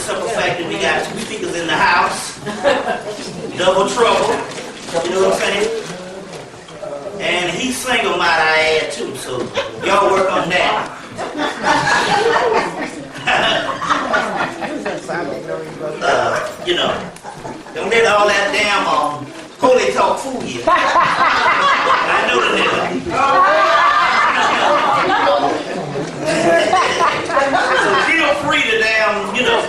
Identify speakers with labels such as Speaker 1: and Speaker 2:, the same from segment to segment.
Speaker 1: simple fact that we got 2 speakers in the house, double trouble, you know what I'm saying? And he's single, might I add, too, so y'all work on that. You know, don't let all that damn holy talk fool you. I know the nigga. So feel free to damn, you know,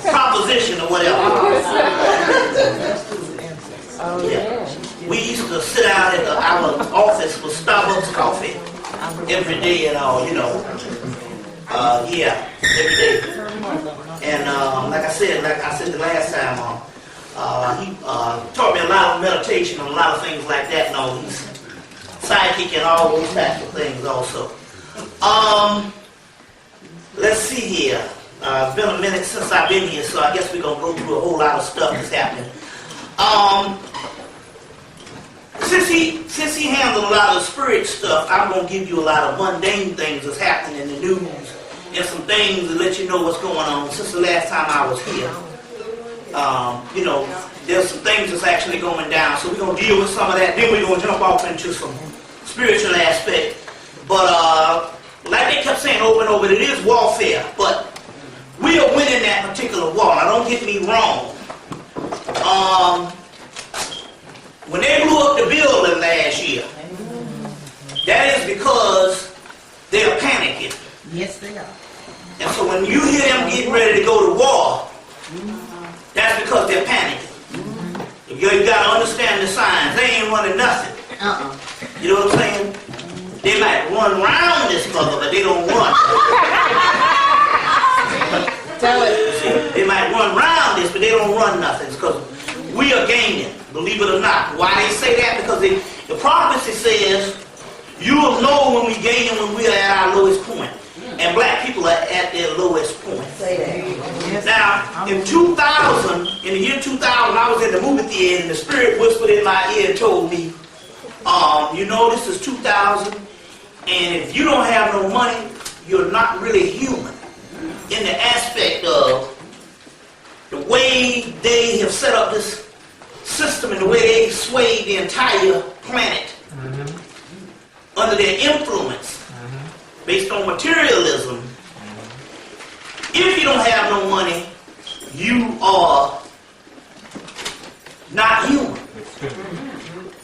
Speaker 1: proposition or whatever. Yeah. We used to sit out at our office with Starbucks coffee every day and all, you know. Yeah, every day. And like I said the last time, he taught me a lot of meditation and a lot of things like that and all. He's psychic and all those types of things also. Let's see here. It's been a minute since I've been here, so I guess we're going to go through a whole lot of stuff that's happening. Since he handled a lot of spirit stuff, I'm going to give you a lot of mundane things that's happening in the news and some things to let you know what's going on since the last time I was here. You know, there's some things that's actually going down, so we're going to deal with some of that, then we're going to jump off into some spiritual aspect. But like they kept saying over and over, it is warfare, but we are winning that particular war. Now don't get me wrong. When they blew up the building last year, that is because they are panicking.
Speaker 2: Yes, they are.
Speaker 1: And so when you hear them getting ready to go to war, that's because they're panicking. You got to understand the signs. They ain't running nothing. You know what I'm saying? They might run around this mother, but they don't run.
Speaker 2: Tell it.
Speaker 1: They might run around this, but they don't run nothing. It's because we are gaining, believe it or not. Why they say that? Because the prophecy says, you will know when we gain and when we are at our lowest point. And black people are at their lowest point. Now, in 2000, in the year 2000, I was in the movie theater and the spirit whispered in my ear and told me, you know, this is 2000, and if you don't have no money, you're not really human. In the aspect of the way they have set up this system and the way they swayed the entire planet under their influence based on materialism. If you don't have no money, you are not human.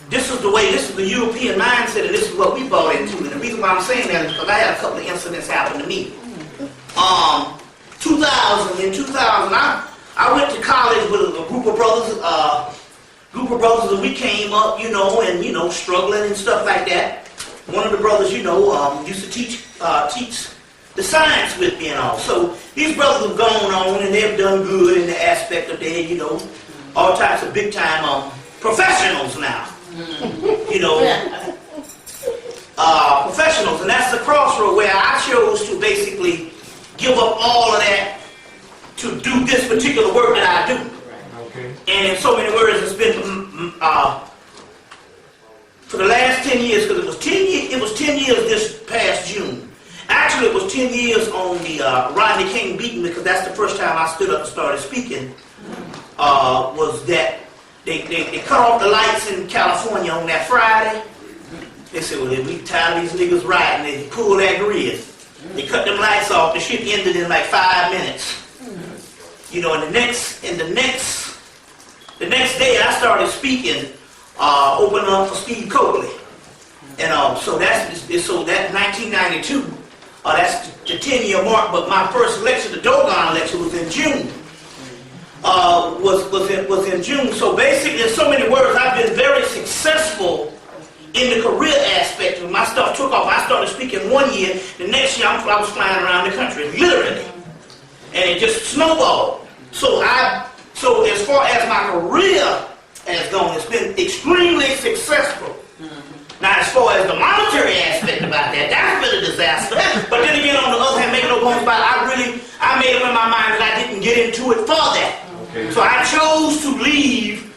Speaker 1: This is the way, this is the European mindset, and this is what we bought into. And the reason why I'm saying that is because I had a couple of incidents happen to me. In 2000, I went to college with a group of brothers, and we came up, you know, and, you know, struggling and stuff like that. One of the brothers, you know, used to teach the science with me and all. So these brothers have gone on and they've done good in the aspect of their, you know, all types of big time professionals now. You know, professionals, and that's the crossroad where I chose to basically give up all of that to do this particular work that I do. And in so many words, it's been for the last 10 years, because it was 10 years this past June. Actually, it was 10 years on the Rodney King beating, because that's the first time I stood up and started speaking. Was that they cut off the lights in California on that Friday. They said, well, we tired of these niggas riding. They pulled that grid. They cut them lights off. The shit ended in like 5 minutes. You know, and the next day I started speaking, opening up for Steve Coakley. And so that 1992, that's the 10-year mark. But my first lecture, the dogma lecture, was in June. Was in June. So basically, in so many words, I've been very successful in the career aspect. When my stuff took off, I started speaking one year. The next year, I was flying around the country, literally, and it just snowballed. So as far as my career has gone, it's been extremely successful. Now, as far as the monetary aspect about that, that's been a disaster. But then again, on the other hand, making no bones about it, I made up in my mind that I didn't get into it for that. Okay. So I chose to leave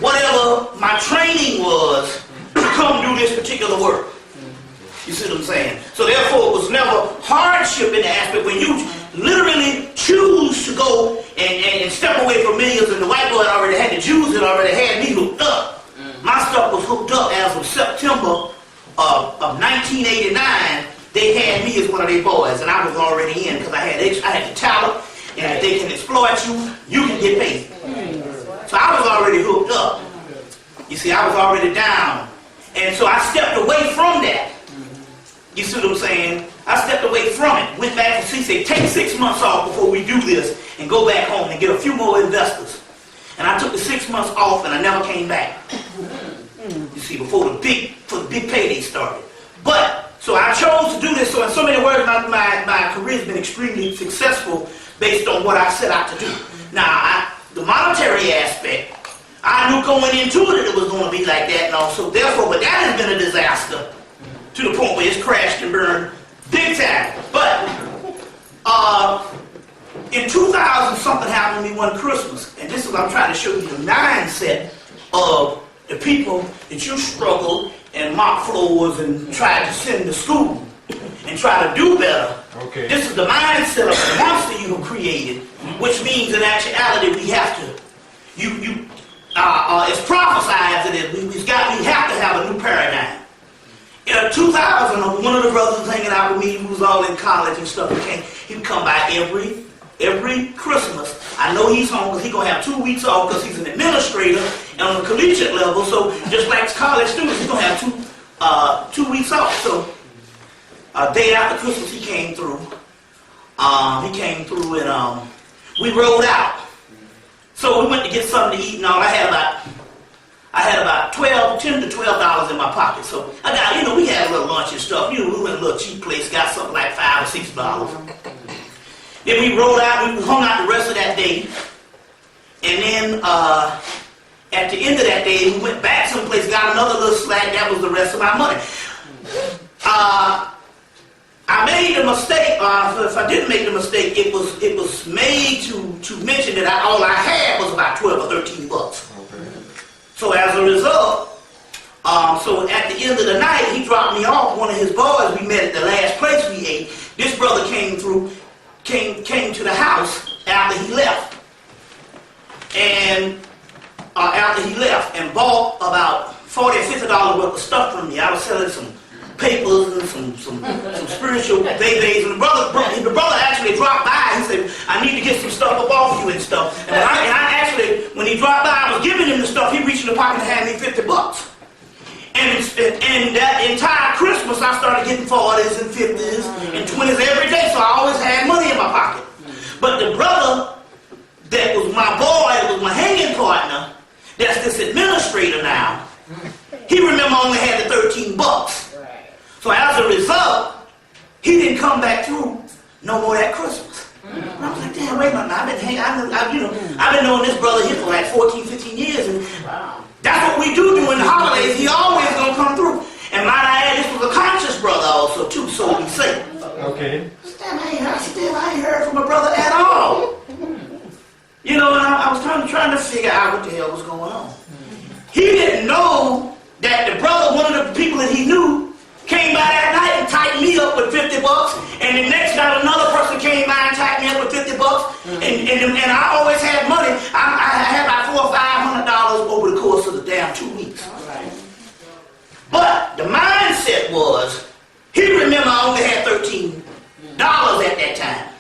Speaker 1: whatever my training was to come do this particular work. You see what I'm saying? So therefore, it was never hardship in the aspect when you literally choose to go and step away from millions, and the white boy already had, the Jews had already had me hooked up. My stuff was hooked up as of September of 1989. They had me as one of their boys, and I was already in because I had the talent, and if they can exploit you, you can get paid. So I was already hooked up. You see, I was already down. And so I stepped away from that. You see what I'm saying? I stepped away from it. Went back to see, take 6 months off before we do this and go back home and get a few more investors. And I took the 6 months off and I never came back. You see, before the big payday started. But, so I chose to do this. So in so many words, my career has been extremely successful based on what I set out to do. Now, the monetary aspect, I knew going into it was going to be like that and all. So therefore, but that has been a disaster to the point where it's crashed and burned big time. But in 2000, something happened to me one Christmas. And this is what I'm trying to show you the mindset of the people that you struggled and mop floors and tried to send to school and try to do better.
Speaker 3: Okay.
Speaker 1: This is the mindset of the monster you have created, which means in actuality we have to, it's prophesied that we have to have a new paradigm. In 2000, one of the brothers was hanging out with me, who was all in college and stuff. He would come by every Christmas. I know he's home because he's going to have 2 weeks off because he's an administrator and on the collegiate level. So just like college students, he's going to have 2 weeks off. So a day after Christmas, he came through. And we rode out. So we went to get something to eat and all. I had about $10 to $12 in my pocket. So I got, we had a little lunch and stuff. We went to a little cheap place, got something like $5 or $6. Then we rode out, we hung out the rest of that day. And then at the end of that day, we went back someplace, got another little slack. That was the rest of my money. I made a mistake, if I didn't make the mistake, it was made to mention that all I had was about 12 or 13 bucks. Okay. So as a result, so at the end of the night, he dropped me off, one of his boys. We met at the last place we ate. This brother came to the house after he left. And and bought about $40 or $50 worth of stuff from me. I was selling some papers and some spiritual babies, and the brother actually dropped by. He said, I need to get some stuff up off you and stuff. And I actually, when he dropped by, I was giving him the stuff. He reached in the pocket and had me $50. And that entire Christmas, I started getting 40s and 50s and 20s every day, so I always had money in my pocket. But the brother that was my boy, that was my hanging partner, that's this administrator now, he remember only had the 13 bucks. So as a result, he didn't come back through no more that Christmas. And I was like, damn, wait a minute, I've been knowing this brother here for like 14, 15 years, and that's what we do during the holidays. He always gonna come through. And might I add, this was a conscious brother also too, so we say.
Speaker 3: Okay.
Speaker 1: Damn, I ain't heard from a brother at all. And I was trying to figure out what the hell was going on. He didn't know that the brother, one of the people that he knew, came by that night and tightened me up with $50, and the next night another person came by and tightened me up with $50, and I always had money. I had about $400 or $500 over the course of the damn 2 weeks. But the mindset was, he remember I only had $13 at that time.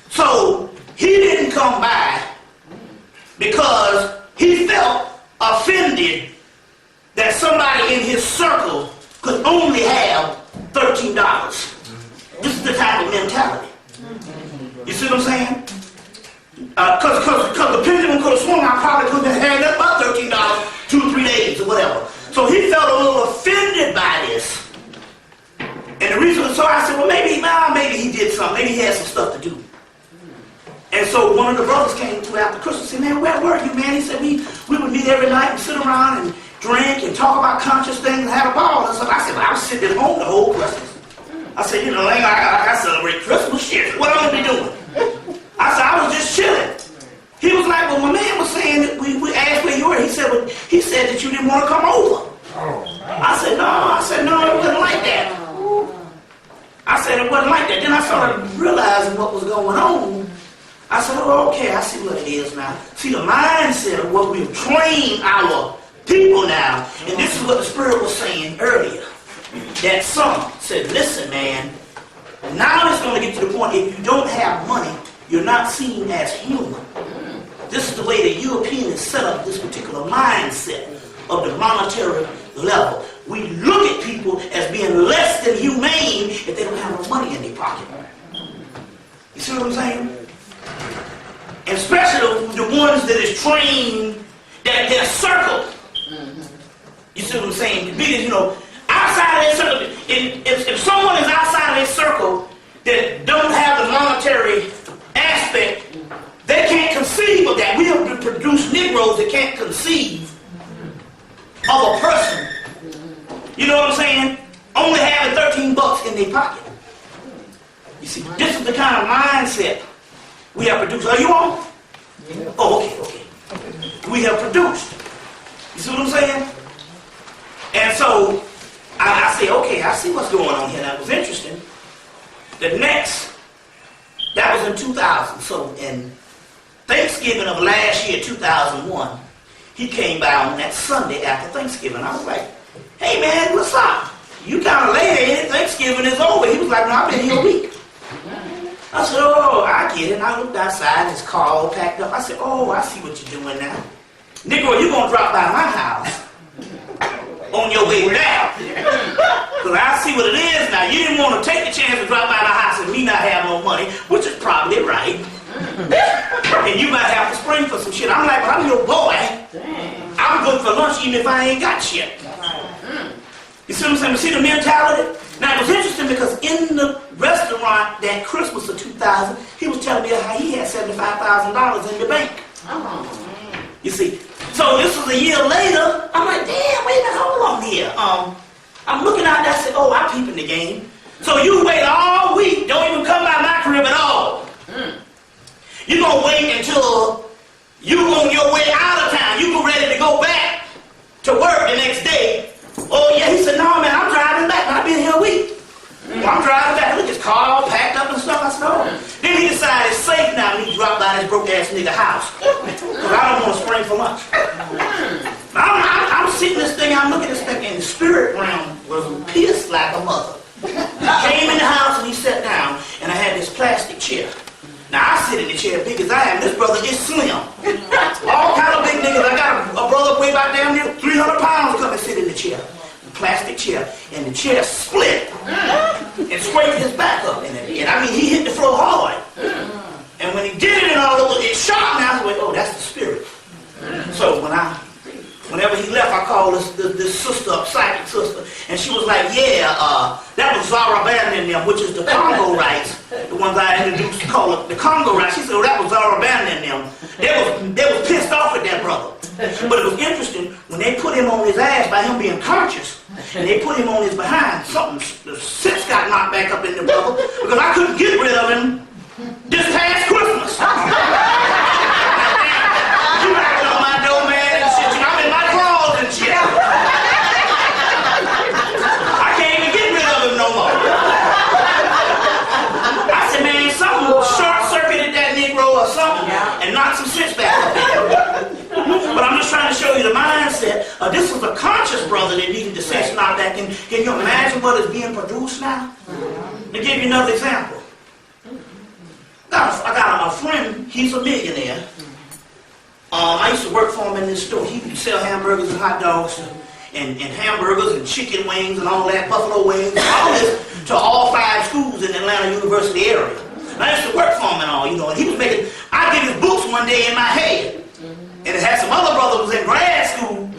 Speaker 1: So he didn't come by because he felt offended that somebody in his circle could only have $13. This is the type of mentality. You see what I'm saying? Because the pendulum could have swung, I probably could have had nothing but $13 2 or 3 days or whatever. So he felt a little offended by this. And the reason was, so I said, well, maybe he did something. Maybe he had some stuff to do. And so one of the brothers came to after Christmas and said, man, where were you, man? He said, we would meet every night and sit around and drink and talk about conscious things and have a ball and stuff. I said, well, I was sitting at home the whole Christmas. I said, I celebrate Christmas. Shit, what am I going to be doing? I said, I was just chilling. He was like, well, my man was saying that we asked where you were. He said that you didn't want to come over. I said, no, it wasn't like that. I said, it wasn't like that. Then I started realizing what was going on. I said, oh, okay, I see what it is now. See, the mindset of what we've trained our people now, and this is what the Spirit was saying earlier. That some said, listen, man, now it's going to get to the point, if you don't have money, you're not seen as human. This is the way the Europeans set up this particular mindset of the monetary level. We look at people as being less than humane if they don't have no money in their pocket. You see what I'm saying? And especially the ones that is trained, that they're circled. You see what I'm saying? Because, you know, outside of their circle, if someone is outside of their circle that don't have the monetary aspect, they can't conceive of that. We have produced Negroes that can't conceive of a person, you know what I'm saying, only having 13 bucks in their pocket. You see, this is the kind of mindset we have produced. Are you on? Yeah. Oh, okay. We have produced. You see what I'm saying? And so, I say, okay, I see what's going on here. That was interesting. The next, that was in 2000. So, in Thanksgiving of last year, 2001, he came by on that Sunday after Thanksgiving. I was like, hey man, what's up? You kind of late, ain't it? Thanksgiving is over. He was like, no, I've been here a week. I said, oh, I get it. And I looked outside, his car all packed up. I said, oh, I see what you're doing now. Negro, you're going to drop by my house on your way down. Because I see what it is now. You didn't want to take the chance to drop by the house and me not have no money, which is probably right. And you might have to spring for some shit. I'm like, well, I'm your boy. I'm good for lunch even if I ain't got shit. You see what I'm saying? You see the mentality? Now, it was interesting because in the restaurant that Christmas of 2000, he was telling me how he had $75,000 in the bank. You see? So this was a year later. I'm like, damn, wait a minute, hold on here. I'm looking out there, I said, oh, I'm peeping the game. So you wait all week, don't even come by my crib at all. You're going to wait until you on your way out of town. You ready to go back to work the next day. Oh, yeah, he said, no, man, I'm driving back. I've been here a week. Well, I'm driving back. Look, his car all packed up and stuff. I said, oh. Then he decided it's safe now when he dropped by this broke-ass nigga house. Because I don't want to spring for lunch. I'm sitting this thing, I'm looking at this thing, and the spirit realm was pissed like a mother. He came in the house and he sat down, and I had this plastic chair. Now, I sit in the chair big as I am. This brother is slim. All kind of big niggas. I got a brother weigh about damn near 300 pounds come and sit in the chair. The plastic chair. And the chair split and scraped his back up. And I mean, he hit the floor hard. And when he did it and all over, it shocked me. I was like, oh, that's the spirit. So whenever he left, I called this sister up, psychic sister, and she was like, yeah, that was Zara Bannon and them, which is the Congo rights, the ones I introduced to call it the Congo rights. She said, oh, that was Zara Bannon and them. They was pissed off at that brother. But it was interesting, when they put him on his ass by him being conscious, and they put him on his behind, the sense got knocked back up in the brother, because I couldn't get rid of him this past Christmas. You knocking on my door, man, and shit. I'm in my drawers and shit. I can't even get rid of him no more. I said, man, something short-circuited that Negro or something and knocked some sense back up in. But I'm just trying to show you the mindset. This was a conscious brother that needed the sense knocked back in. Can you imagine what is being produced now? To give you another example. I got a friend, he's a millionaire. I used to work for him in this store. He would sell hamburgers and hot dogs and hamburgers and chicken wings and all that, buffalo wings, all this to all 5 schools in the Atlanta University area. And I used to work for him and all, you know, and he was making, I did his books one day in my head. And it had some other brothers who was in grad school.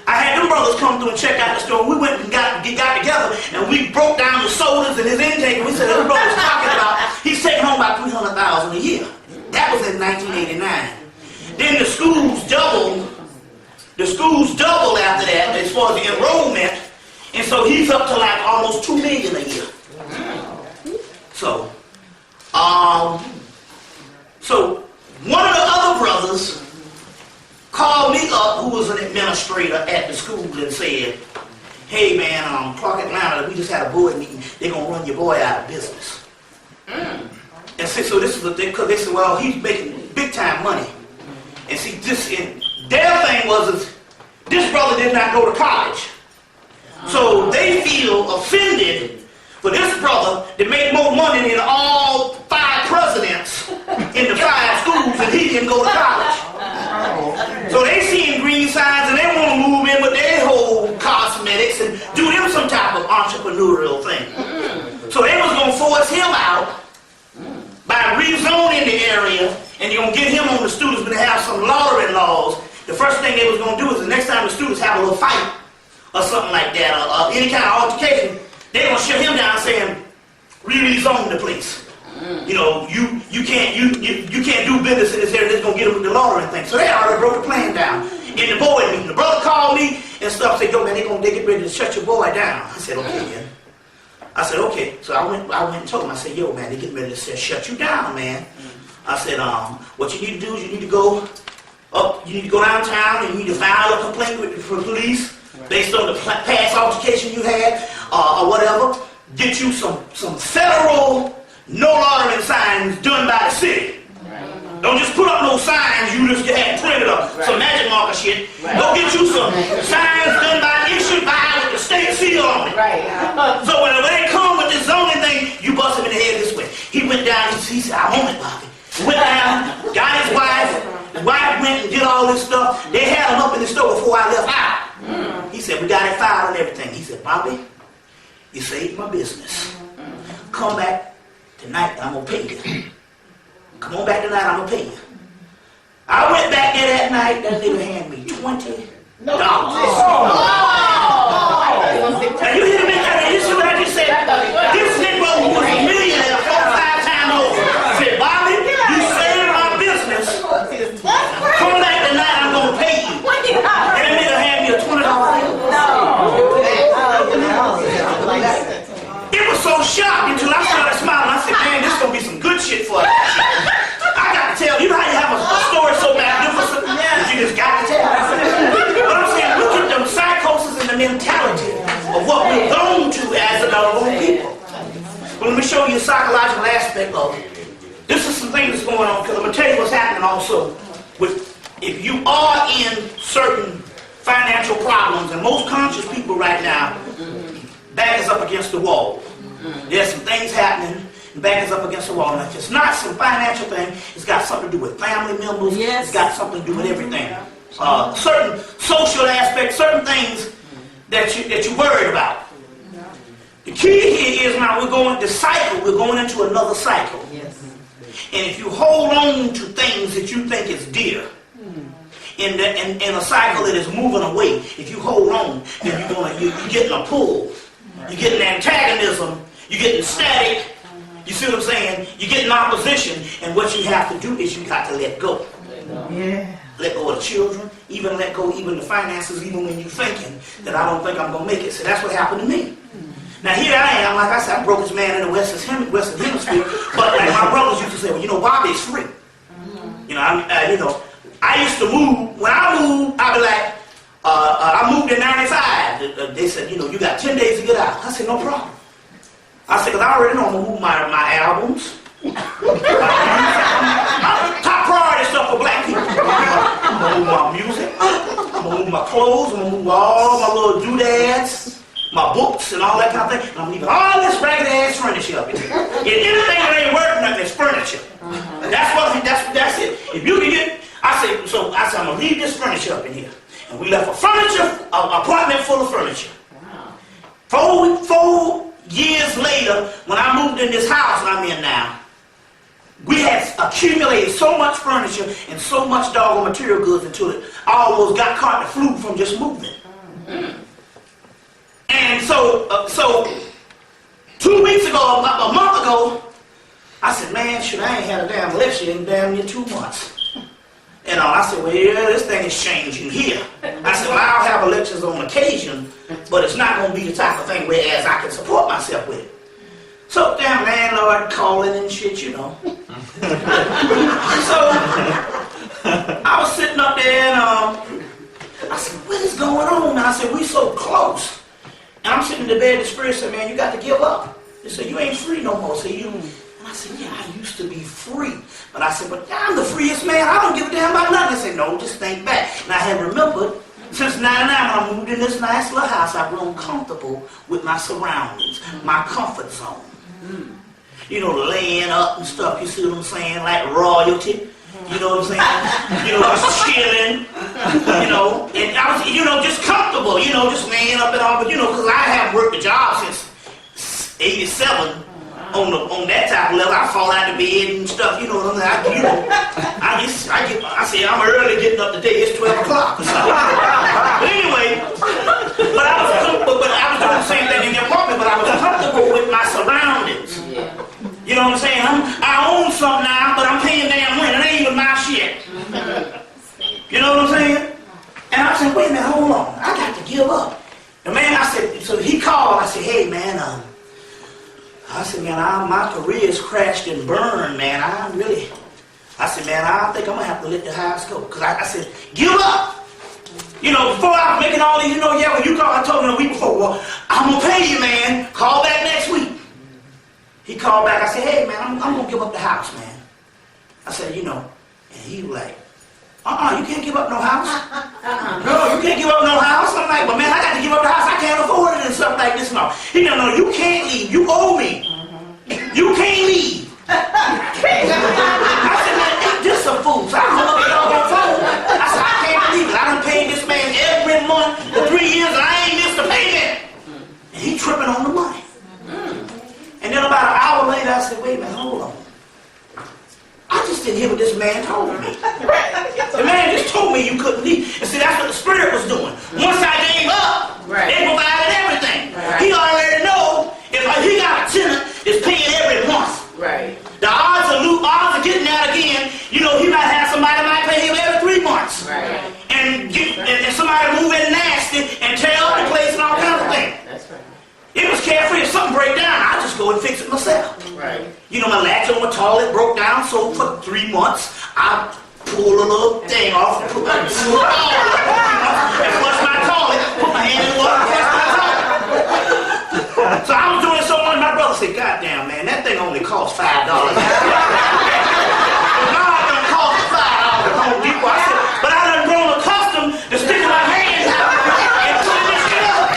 Speaker 1: I had them brothers come through and check out the store. We went and got together and we broke down the sodas and his intake. And we said, this brother's talking about, he's taking home about $300,000 a year. That was in 1989. Then the schools doubled. The schools doubled after that as far as the enrollment. And so he's up to like almost $2 million a year. So one of the other brothers called me up, who was an administrator at the school, and said, hey man, Clark Atlanta, we just had a board meeting. They're going to run your boy out of business. And see, so this is the thing, because they said, well, he's making big time money. And see, their thing was, this brother did not go to college. So they feel offended for this brother that made more money than all 5 presidents in the 5 schools, and he didn't go to college. So they seeing green signs and they want to move in with their whole cosmetics and do them some type of entrepreneurial thing. So they was going to force him out by rezoning the area, and you're going to get him on the students, but they have some lottery laws. The first thing they was going to do is the next time the students have a little fight or something like that, or any kind of altercation, they're going to shut him down saying, rezone the place. You know, you can't do business in this area. That's gonna get them with the lottery and things. So they already broke the plan down. In the board meeting, the brother called me and stuff. Said, "Yo, man, they get ready to shut your boy down." I said, "Okay, man." I said, "Okay." So I went and told him. I said, "Yo, man, they getting ready to shut you down, man." I said, "What you need to do is you need to go up. You need to go downtown and you need to file a complaint with the police based on the past altercation you had, or whatever. Get you some federal." No lottery signs done by the city. Right. Don't just put up no signs you just had printed up, some magic marker shit. Right. Go get you some signs done by, issued by with the state seal on it. Right. So when they come with this zoning thing, you bust him in the head this way. He went down, he said, "I want it, Bobby." Went down, got his wife. The wife went and did all this stuff. They had him up in the store before I left out. He said, "We got it filed and everything." He said, "Bobby, you saved my business. Come back tonight, I'm going to pay you. Come on back tonight, I'm going to pay you." I went back there that night, that nigga handed me $20. Now you hear me? This is what I just said. This nigga who was a millionaire 4 or 5 times over said, "Bobby, you saved my business. Come back tonight, I'm going to pay you." And that nigga handed me a $20 bill. It was so shocking until I started smiling. I said, "Man, this is going to be some good shit for us." I got to tell you, know how you have a story so magnificent that you just got to tell. But I'm saying, look at the psychosis and the mentality of what we're going to as adult people. But let me show you a psychological aspect of it. This is some things that's going on, because I'm going to tell you what's happening also. If you are in certain financial problems, and most conscious people right now, back is up against the wall. There's some things happening, and back is up against the wall. And if it's not some financial thing, it's got something to do with family members. Yes. It's got something to do with everything. Certain social aspects, certain things that you're worried about. The key here is now we're going into another cycle. Yes. And if you hold on to things that you think is dear, in a cycle that is moving away, if you hold on, then you're getting a pull. You're getting antagonism. You're getting static. You see what I'm saying? You're getting opposition. And what you have to do is you got to let go. Yeah. Let go of the children. Even let go even the finances, even when you're thinking that I don't think I'm going to make it. So that's what happened to me. Now here I am, like I said, I broke this man in the Western Hemisphere. But like my brothers used to say, well, you know, Bobby's free. You know, I used to move. When I moved, I'd be like, I moved in 95. They said, you know, you got 10 days to get out. I said, no problem. I said, because I already know I'm going to move my albums. Top priority stuff for black people. I'm going to move my music. I'm going to move my clothes. I'm going to move all my little doodads, my books, and all that kind of thing. And I'm leaving all this ragged ass furniture up in here. If anything that ain't worth nothing is furniture. That's it. If you can get, I said, I'm going to leave this furniture up in here. And we left an apartment full of furniture. Wow. 4 years later, when I moved in this house that I'm in now, we had accumulated so much furniture and so much doggone material goods until it almost got caught the flu from just moving. And so 2 weeks ago, a month ago, I said, man, shit, I ain't had a damn lecture in damn near 2 months. And I said, well, yeah, this thing is changing here. I said, well, I'll have lectures on occasion, but it's not going to be the type of thing whereas I can support myself with it. So damn landlord calling and shit, you know. So I was sitting up there and I said, what is going on? And I said, we so close. And I'm sitting in the bed, the spirit said, man, you got to give up. He said, you ain't free no more. So and I said, said, yeah, I used to be free. But I said, but I'm the freest man. I don't give a damn about nothing. They said, no, just think back. And I had remembered, since 99, when I moved in this nice little house, I've grown comfortable with my surroundings, my comfort zone. You know, laying up and stuff, you see what I'm saying, like royalty. You know what I'm saying? You know, just chilling, you know, and I was, you know, just comfortable, you know, just laying up and all, but you know, because I haven't worked a job since 87 on that type of level. I fall out of bed and stuff, you know what I'm saying? I say I'm early getting up today, it's 12 o'clock or something. But anyway, but I was doing the same thing in the apartment, but I was comfortable with my surroundings. You know what I'm saying? I own something now, but I'm paying damn rent. It ain't even my shit. You know what I'm saying? And I said, wait a minute, hold on. I got to give up. The man, I said, so he called. I said, hey, man, I said, man, my career's crashed and burned, man. I said, man, I think I'm going to have to let the house go. Because I said, give up. You know, before I was making all these, you know, yeah, when you called, I told him a week before, well, I'm going to pay you, man. Call back next week. He called back. I said, hey, man, I'm going to give up the house, man. I said, you know, and he was like, you can't give up no house. No, you can't give up no house. I'm like, but man, I got to give up the house. I can't afford it and stuff like this. No, he said, no, you can't leave. You owe me. You can't leave. I said, man, ain't this a fool? So I hung up the phone. I said, I can't believe it. I done paid this man every month for 3 years and I ain't missed a payment. And he tripping on the money. And then about an hour later, I said, wait a minute, hold on. I just didn't hear what this man told me. The man just told me you couldn't leave. And see, that's what the Spirit was doing. Once I gave up, they provided everything. He already know if he got a tenant that's paying every month. The odds of getting that again, you know, he might have somebody might pay him every 3 months. And somebody move in nasty and tear up the place and all kinds of things. That's right. It was carefree. If something break down, I just go and fix it myself. You know, my latch on my toilet broke down, so for 3 months, I pulled a little thing off and put my and flush my toilet, put my hand in the water and flush my toilet. So I was doing so much, my brother said, God damn, man, that thing only cost $5. God done cost $5 at Home Depot. I said, but I done grown accustomed to sticking my hands out and putting this shit up.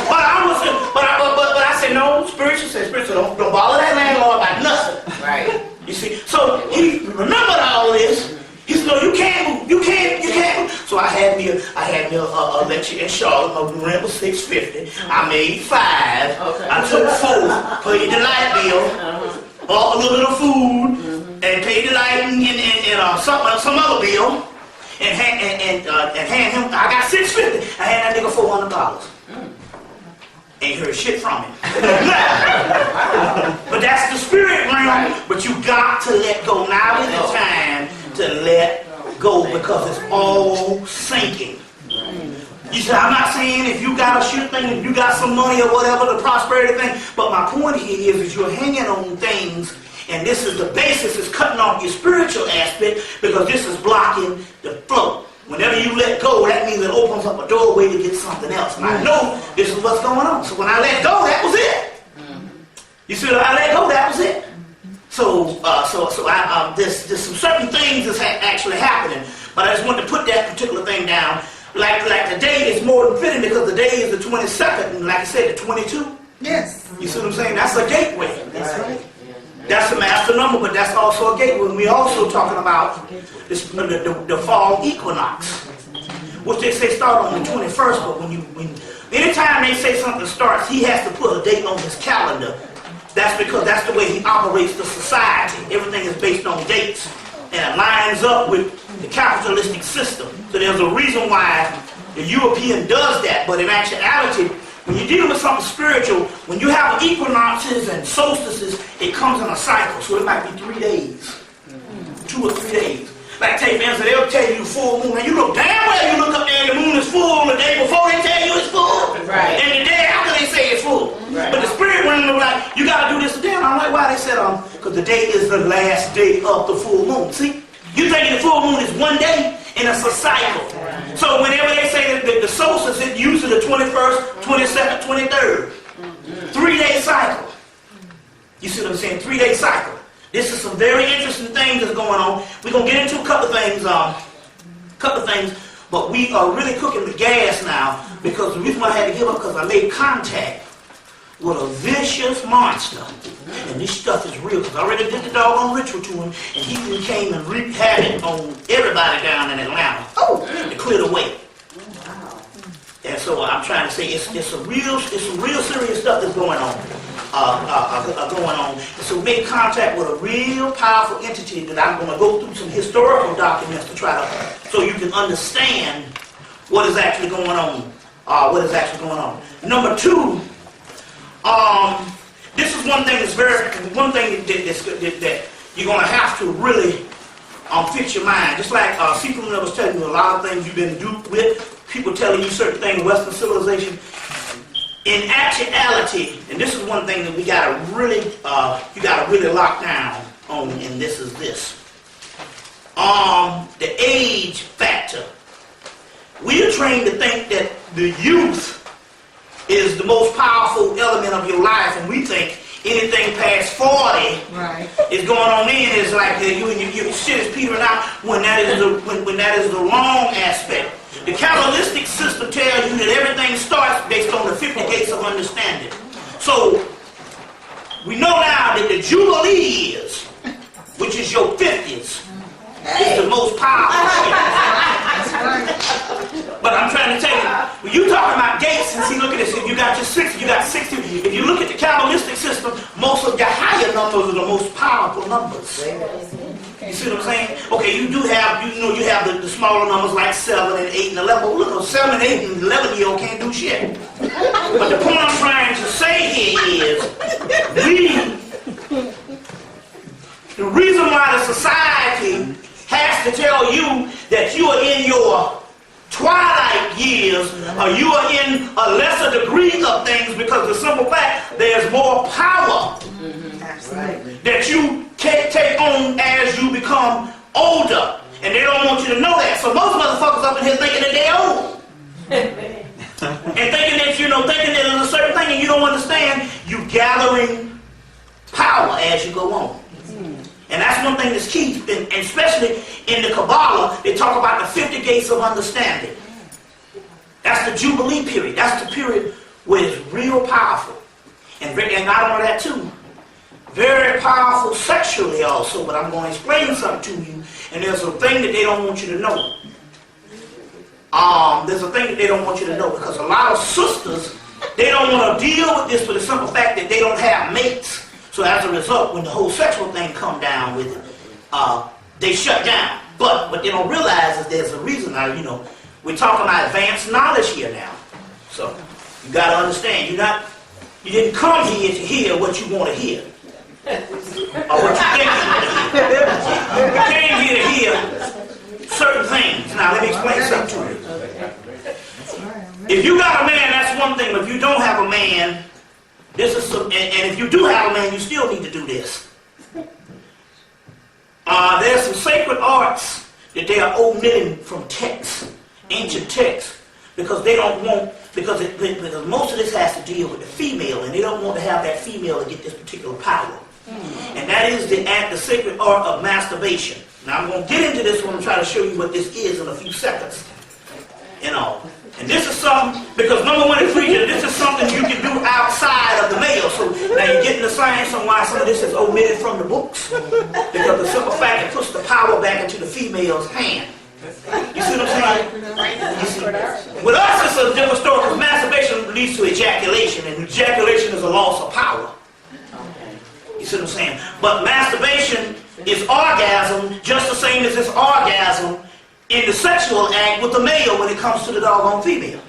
Speaker 1: But I said, no, spiritual, don't bother that landlord about nothing. You see, so he remembered all this. He said, no, you can't move. You can't move. So I had me a lecture in Charlotte. My rent was $650. I made $5. I took $4, paid the light bill, bought a little bit of food, and paid the light and some other bill, and hand him. I got $650. I had that nigga $400. Ain't heard shit from him. But that's the spirit realm. But you got to let go. Now is the time to let go because it's all sinking. You said, I'm not saying if you got a shit thing, if you got some money or whatever, the prosperity thing. But my point here is you're hanging on things, and this is the basis, is cutting off your spiritual aspect because this is blocking the flow. Whenever you let go, that means it opens up a doorway to get something else. And I know this is what's going on. So when I let go, that was it. You see, when I let go, that was it. So there's some certain things that's actually happening. But I just wanted to put that particular thing down. Like the day is more than fitting because the day is the 22nd, and like I said, the 22.
Speaker 2: Yes.
Speaker 1: You see what I'm saying? That's a gateway.
Speaker 2: That's right.
Speaker 1: That's the master number, but that's also a gateway. We're also talking about this, the fall equinox, which they say start on the 21st. But anytime they say something starts, he has to put a date on his calendar. That's because that's the way he operates the society. Everything is based on dates, and it lines up with the capitalistic system. So there's a reason why the European does that. But in actuality, when you're dealing with something spiritual, when you have equinoxes and solstices, it comes in a cycle. So it might be 3 days, 2 or 3 days. Like take fans, they'll tell you full moon, and you know damn well you look up there and the moon is full the day before they tell you it's full. And the day after they say it's full. But the spirit realm is like, you gotta do this today. And I'm like, why? They said, because the day is the last day of the full moon. See? You thinking the full moon is 1 day, and it's a cycle. So whenever they say that the solstice, it's usually the 21st, 22nd, 23rd. 3 day cycle. You see what I'm saying? 3-day cycle. This is some very interesting things that's going on. We're going to get into a couple of things, but we are really cooking the gas now, because the reason why I had to give up, because I made contact with a vicious monster. And this stuff is real, because I already did the doggone ritual to him, and he came and wreaked havoc on everybody down in Atlanta to clear the way. And so I'm trying to say it's some real serious stuff that's going on. And so we made contact with a real powerful entity that I'm going to go through some historical documents to try to, so you can understand what is actually going on. Number 2, this is one thing that you're going to have to really fix your mind. Just like Secret was telling you a lot of things you've been duped with. People telling you certain things in Western civilization. In actuality, and this is one thing that we gotta really, you gotta really lock down on, and this is this. The age factor. We are trained to think that the youth is the most powerful element of your life, and we think anything past 40 is going on in is like you shit is petering out when that is the wrong aspect. The Kabbalistic system tells you that everything starts based on the 50 gates of understanding. So we know now that the Jubilee is, which is your 50s, is the most powerful shit. But I'm trying to tell you, when you talking about gates, and see, look at this, if you got your 60, you got 60. If you look at the Kabbalistic system, most of your higher numbers are the most powerful numbers. You see what I'm saying? Okay, you do have, you have the smaller numbers like 7 and 8 and 11. Well, look, 7, 8, and 11-year-old can't do shit. But the point I'm trying to say here is, the reason why the society has to tell you that you are in your twilight years, or you are in a lesser degree of things, because the simple fact, there's more power that you can't take on as you become older. And they don't want you to know that. So most motherfuckers up in here thinking that they're old. And thinking that, thinking that there's a certain thing and you don't understand, you gathering power as you go on. And that's one thing that's key, and especially in the Kabbalah, they talk about the 50 gates of understanding. That's the Jubilee period. That's the period where it's real powerful. And not only that too, very powerful sexually also, but I'm going to explain something to you, and there's a thing that they don't want you to know. There's a thing that they don't want you to know, because a lot of sisters, they don't want to deal with this for the simple fact that they don't have mates. So as a result, when the whole sexual thing come down with it, they shut down. But what they don't realize is there's a reason now, we're talking about advanced knowledge here now. So you got to understand, you didn't come here to hear what you want to hear. Or what you think you want to hear. You came here to hear certain things. Now let me explain something to you. If you got a man, that's one thing, but if you don't have a man, this is some, and if you do have a man, you still need to do this. There's some sacred arts that they are omitting from texts, ancient texts, because they don't want, because most of this has to deal with the female, and they don't want to have that female to get this particular power. And that is the sacred art of masturbation. Now I'm going to get into this when I'm trying to show you what this is in a few seconds. And this is something, because number one is freedom, this is something you can do outside of the male. So now you're getting the science on why some of this is omitted from the books. Because the simple fact it puts the power back into the female's hand. You see what I'm saying? With us it's a different story, because masturbation leads to ejaculation, and ejaculation is a loss of power. You see what I'm saying? But masturbation is orgasm just the same as it's orgasm in the sexual act with the male when it comes to the doggone female.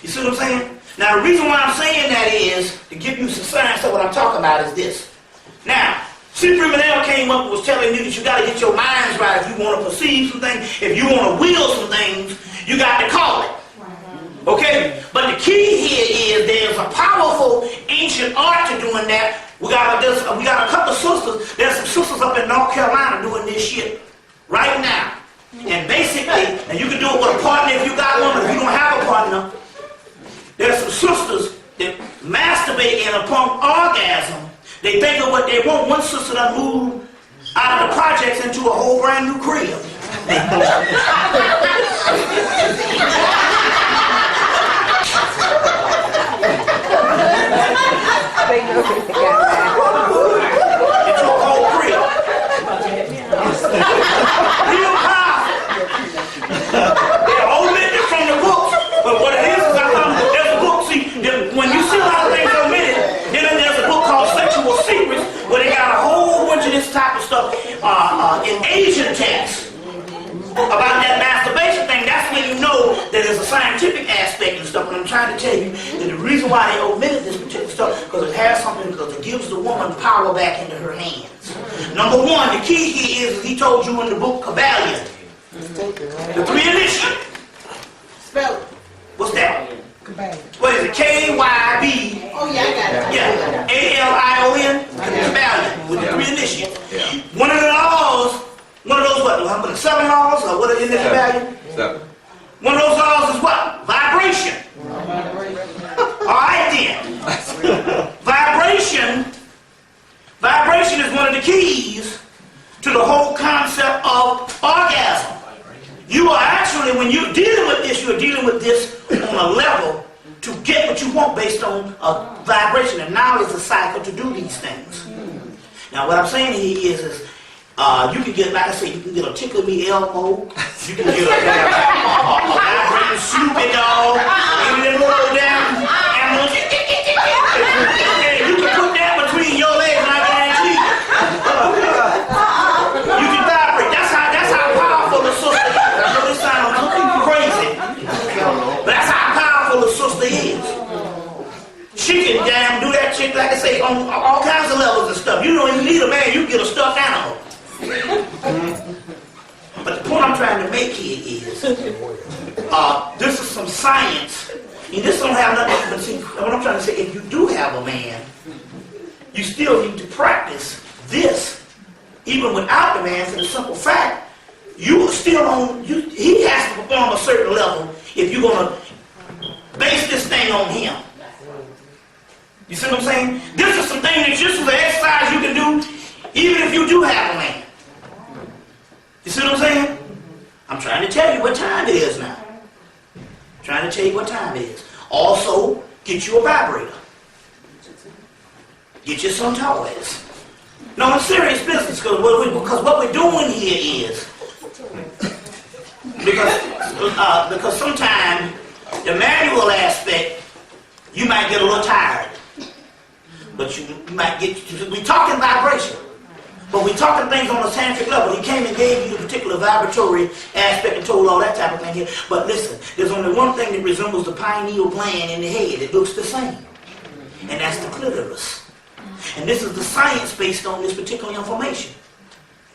Speaker 1: You see what I'm saying? Now the reason why I'm saying that is to give you some science of what I'm talking about is this. Now, Cyprian Manel came up and was telling you that you got to get your minds right if you want to perceive some things, if you want to will some things, you got to call it. Okay? But the key here is there's a powerful ancient art to doing that. We got a couple of sisters. There's some sisters up in North Carolina doing this shit right now. And basically, and you can do it with a partner if you got one, but if you don't have a partner, there's some sisters that masturbate, and upon orgasm, They think of what they want. One sister that moved out of the projects into a whole brand new crib. Into a whole crib. Real powerful. They're omitted from the books, but what it is there's a book. See, when you see a lot of things omitted, then there's a book called Sexual Secrets, where they got a whole bunch of this type of stuff in Asian texts about that masturbation thing. That's when you know that there's a scientific aspect and stuff. And I'm trying to tell you that the reason why they omitted this particular stuff because it has something, because it gives the woman power back into her hands. Number one, the key here is he told you in the book Kabbalion, the three initiates.
Speaker 2: Spell it.
Speaker 1: What's that?
Speaker 2: Kabbalion.
Speaker 1: What is it? K-Y-B.
Speaker 2: Oh yeah, I got it.
Speaker 1: Yeah. A-L-I-O-N. Kabbalion with the three initiates. One of the laws. One of those what? 7 laws or what are in the Kabbalion?
Speaker 3: 7.
Speaker 1: One of those laws is what? Vibration. Alright then. Vibration is one of the keys to the whole concept of orgasm. You are actually, when you're dealing with this, you're dealing with this on a level to get what you want based on a vibration. And now is a cycle to do these things. Now what I'm saying here is you can get, like I say, you can get a tickle me elmo, you can get a vibrating Snoopy dog, maybe that little damn animal. You can put that between your legs and I guarantee you can vibrate. That's how powerful the sister is. I know this sounds crazy, but that's how powerful the sister is. She can damn do that shit, like I say, on all kinds of levels and stuff. You don't even need a man, you can get a stuffed animal. But the point I'm trying to make here is, this is some science. And this don't have nothing, but see, what I'm trying to say, if you do have a man, you still need to practice this, even without the man, for the simple fact, you are still on, he has to perform a certain level if you're going to base this thing on him. You see what I'm saying? This is some thing that just as an exercise you can do, even if you do have a man. You see what I'm saying? I'm trying to tell you what time it is now. Trying to tell you what time it is. Also, get you a vibrator. Get you some toys. No, it's serious business, because what we're doing here is, because sometimes the manual aspect, you might get a little tired. But you might get, we're talking vibration. But we're talking things on a tantric level. He came and gave you the particular vibratory aspect and told all that type of thing here. But listen, there's only one thing that resembles the pineal gland in the head. It looks the same. And that's the clitoris. And this is the science based on this particular information.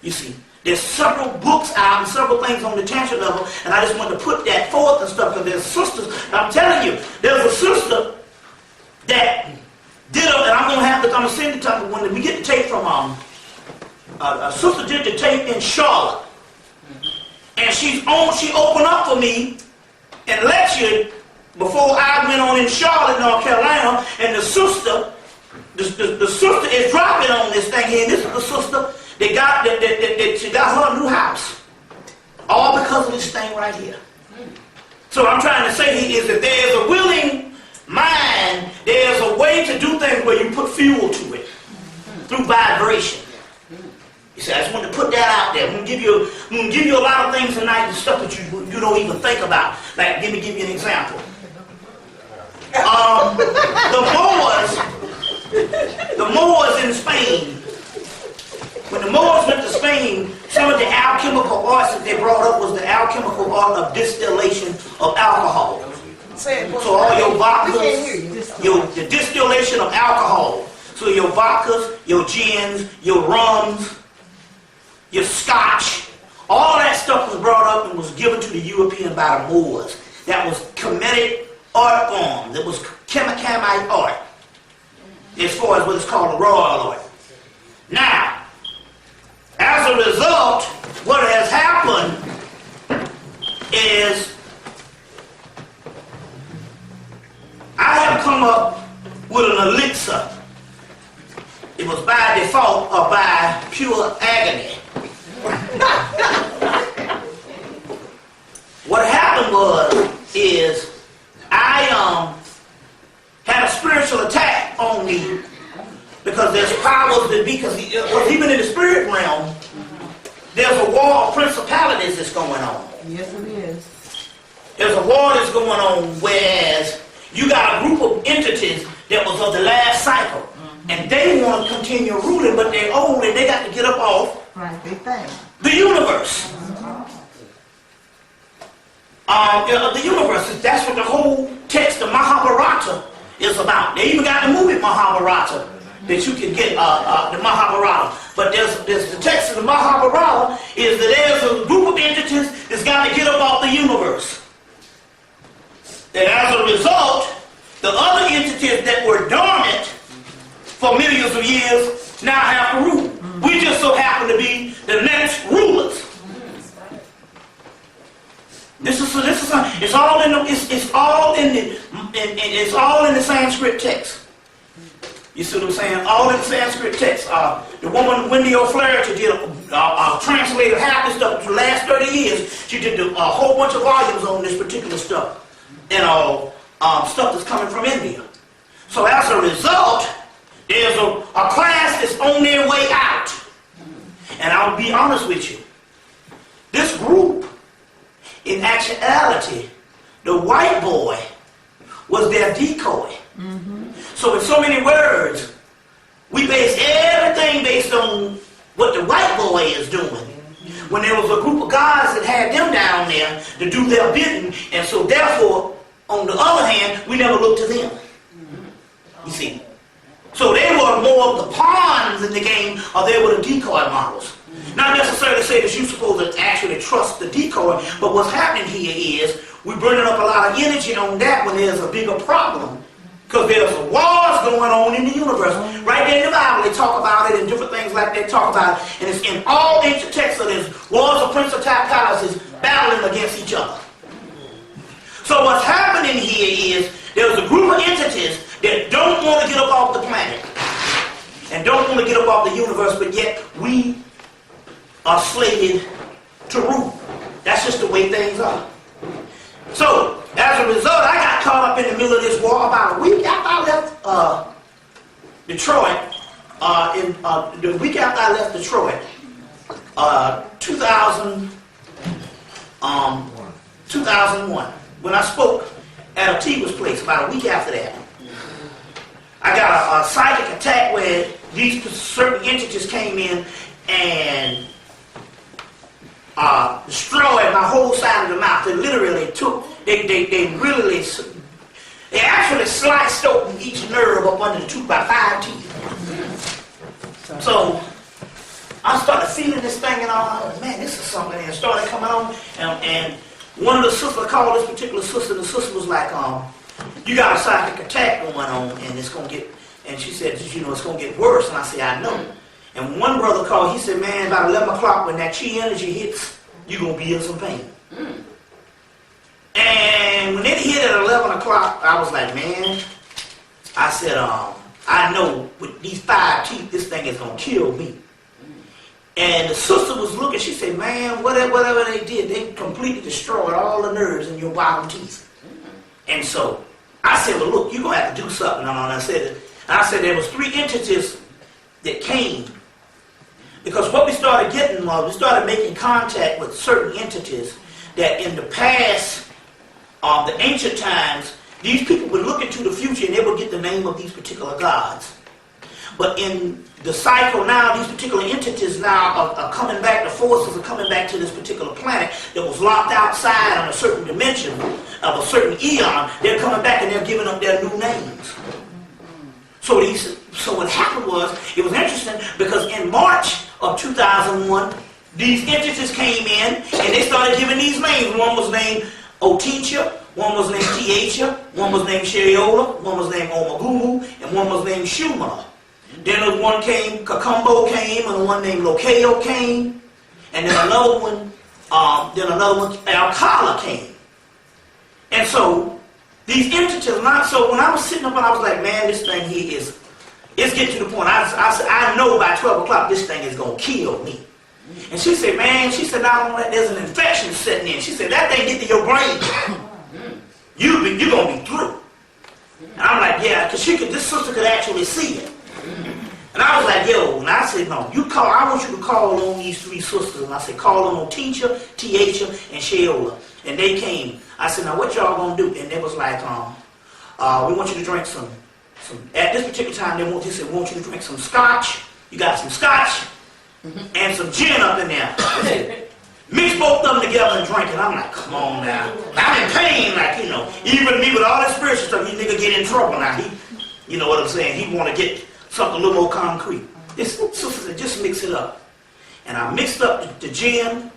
Speaker 1: You see, there's several books out and several things on the tantric level. And I just wanted to put that forth and stuff because there's sisters. I'm telling you, there's a sister that did it, and I'm going to send it to you when we get the tape from a sister did the tape in Charlotte, and she opened up for me and lectured before I went on in Charlotte, North Carolina, and the sister is dropping on this thing here. And this is the sister that she got her new house, all because of this thing right here. So what I'm trying to say here is that there's a willing mind, there's a way to do things where you put fuel to it through vibration. You see, I just wanted to put that out there. I'm gonna give you a lot of things tonight and stuff that you don't even think about. Like, let me give you an example. The Moors in Spain. When the Moors went to Spain, some of the alchemical arts that they brought up was the alchemical art of distillation of alcohol. So all your vodkas, the distillation of alcohol. So your vodkas, your gins, your rums, your scotch, all that stuff was brought up and was given to the European by the Moors. That was Kemetic art form. That was Chemite art. As far as what is called the royal art. Now, as a result, what has happened is I have come up with an elixir. it was by default or by pure agony. What happened is I had a spiritual attack on me because there's powers that be, because even in the spirit realm, there's a war of principalities that's going on.
Speaker 2: Yes, it is.
Speaker 1: There's a war that's going on, whereas you got a group of entities that was of the last cycle, and they want to continue ruling, but they're old and they got to get up off the universe. The universe, that's what the whole text of Mahabharata is about. They even got the movie Mahabharata that you can get, the Mahabharata. But there's the text of the Mahabharata is that there's a group of entities that's got to get up off the universe. And as a result, the other entities that were dormant for millions of years now have to rule. We just so happen to be the next rulers. It's all in the Sanskrit text. You see what I'm saying? All in the Sanskrit text. The woman Wendy O'Flaherty did translated half this stuff for the last 30 years. She did a whole bunch of volumes on this particular stuff. Stuff that's coming from India. So as a result, there's a class that's on their way out. And I'll be honest with you. This group, in actuality, the white boy was their decoy. So in so many words, we base everything based on what the white boy is doing. When there was a group of guys that had them down there to do their bidding, and so therefore, on the other hand, we never looked to them. You see. So they were more of the pawns in the game, or they were the decoy models. Not necessarily to say that you're supposed to actually trust the decoy, but what's happening here is we're burning up a lot of energy on that when there's a bigger problem. Because there's wars going on in the universe. Right there in the Bible, they talk about it, and different things like that talk about it. And it's in all ancient texts, so there's wars of principalities battling against each other. So what's happening here is there's a group of entities that don't want to get up off the planet and don't want to get up off the universe, but yet we are slated to rule. That's just the way things are. So, as a result, I got caught up in the middle of this war about a week after I left Detroit. The week after I left Detroit, 2001, when I spoke at a Tiga's place, about a week after that, I got a psychic attack where these certain entities came in and destroyed my whole side of the mouth. They literally took, they actually sliced open each nerve up under the tooth by 5 teeth. So I started feeling this thing and all. I was, man, this is something. And it started coming on. And one of the sisters, I called this particular sister, the sister was like, you got a psychic attack going on, and it's going to get, and she said, you know, it's going to get worse. And I said, I know. And one brother called, he said, man, about 11 o'clock when that chi energy hits, you're going to be in some pain. And when it hit at 11 o'clock, I was like, man, I said, I know with these 5 teeth, this thing is going to kill me. And the sister was looking, she said, man, whatever they did, they completely destroyed all the nerves in your bottom teeth. And so I said, well, look, you're going to have to do something. And I said there was 3 entities that came. Because what we started getting was, we started making contact with certain entities that in the past, the ancient times, these people would look into the future and they would get the name of these particular gods. But in the cycle now, these particular entities now are coming back, the forces are coming back to this particular planet that was locked outside on a certain dimension of a certain eon. They're coming back and they're giving up their new names. So what happened was, it was interesting because in March of 2001, these entities came in and they started giving these names. One was named Otincha, one was named Tiacha, one was named Sheriola, one was named Omagumu, and one was named Shuma. Then one came, Kakumbo came, and one named Lokeo came, and then another one, Alcala came. And so these entities, so when I was sitting up and I was like, man, this thing here is it's getting to the point. I know by 12 o'clock this thing is going to kill me. And she said, man, she said, not only that, there's an infection setting in. She said, that thing get to your brain. You're going to be through. And I'm like, yeah, because this sister could actually see it. And I was like, yo, and I said, no, I want you to call on these three sisters. And I said, call on Teacher, Tiacha, and Sheola. And they came. I said, now what y'all going to do? And they was like, we want you to drink some at this particular time, they said, we want you to drink some scotch. You got some scotch and some gin up in there. Mix both of them together and drink it. I'm like, come on now. I'm in pain, like, even me with all that spiritual stuff, you nigga get in trouble now. You know what I'm saying? He want to get something a little more concrete. This sister said, just mix it up. And I mixed up the gin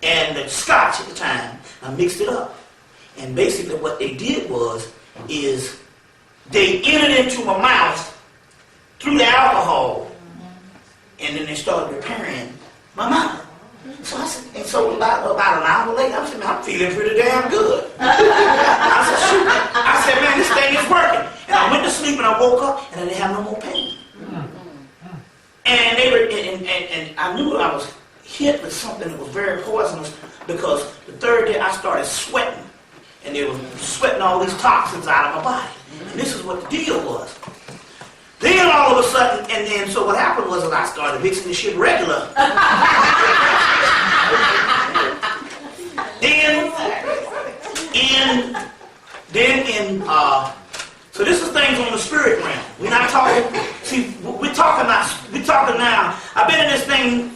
Speaker 1: and the scotch at the time. I mixed it up. And basically what they did is they entered into my mouth through the alcohol, and then they started repairing my mouth. So I said, and so about an hour later, I said, man, I'm feeling pretty damn good. I said, shoot. I said, man, this thing is working. And I went to sleep and I woke up and I didn't have no more pain. And and I knew I was hit with something that was very poisonous, because the third day I started sweating. And they were sweating all these toxins out of my body. And this is what the deal was. Then all of a sudden, and then so what happened was that I started mixing this shit regular. So this is things on the spirit realm. We're not talking, see, we're talking now. I've been in this thing